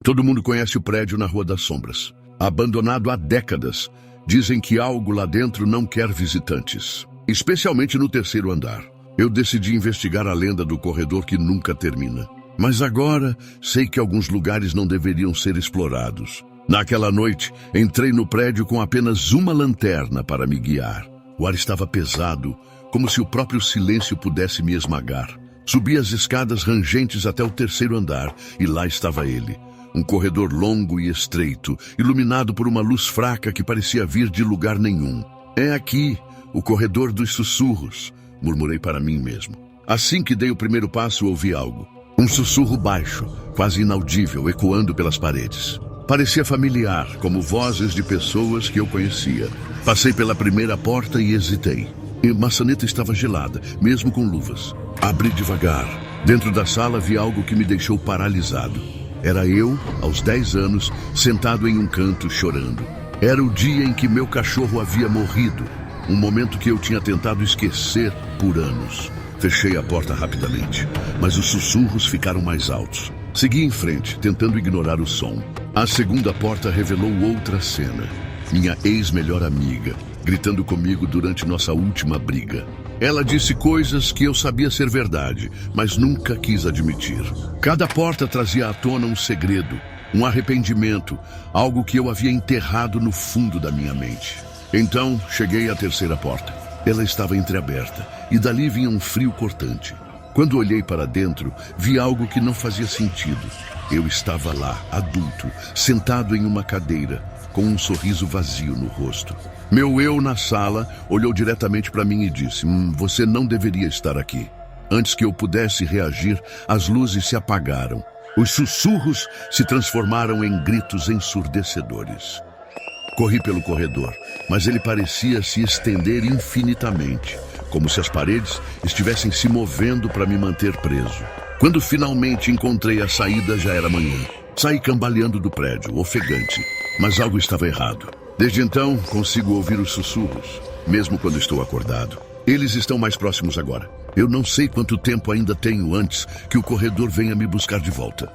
Todo mundo conhece o prédio na Rua das Sombras. Abandonado há décadas, dizem que algo lá dentro não quer visitantes, especialmente no terceiro andar. Eu decidi investigar a lenda do corredor que nunca termina. Mas agora sei que alguns lugares não deveriam ser explorados. Naquela noite, entrei no prédio com apenas uma lanterna para me guiar. O ar estava pesado, como se o próprio silêncio pudesse me esmagar. Subi as escadas rangentes até o terceiro andar e lá estava ele. Um corredor longo e estreito, iluminado por uma luz fraca que parecia vir de lugar nenhum. É aqui, o corredor dos sussurros, murmurei para mim mesmo. Assim que dei o primeiro passo, ouvi algo. Um sussurro baixo, quase inaudível, ecoando pelas paredes. Parecia familiar, como vozes de pessoas que eu conhecia. Passei pela primeira porta e hesitei. A maçaneta estava gelada, mesmo com luvas. Abri devagar. Dentro da sala vi algo que me deixou paralisado. Era eu, aos 10 anos, sentado em um canto chorando. Era o dia em que meu cachorro havia morrido. Um momento que eu tinha tentado esquecer por anos. Fechei a porta rapidamente, mas os sussurros ficaram mais altos. Segui em frente, tentando ignorar o som. A segunda porta revelou outra cena. Minha ex-melhor amiga, gritando comigo durante nossa última briga. Ela disse coisas que eu sabia ser verdade, mas nunca quis admitir. Cada porta trazia à tona um segredo, um arrependimento, algo que eu havia enterrado no fundo da minha mente. Então, cheguei à terceira porta. Ela estava entreaberta, e dali vinha um frio cortante. Quando olhei para dentro, vi algo que não fazia sentido. Eu estava lá, adulto, sentado em uma cadeira, com um sorriso vazio no rosto. Meu eu na sala olhou diretamente para mim e disse: você não deveria estar aqui. Antes que eu pudesse reagir, as luzes se apagaram. Os sussurros se transformaram em gritos ensurdecedores. Corri pelo corredor, mas ele parecia se estender infinitamente, como se as paredes estivessem se movendo para me manter preso. Quando finalmente encontrei a saída, já era manhã. Saí cambaleando do prédio, ofegante, mas algo estava errado. Desde então, consigo ouvir os sussurros, mesmo quando estou acordado. Eles estão mais próximos agora. Eu não sei quanto tempo ainda tenho antes que o corredor venha me buscar de volta.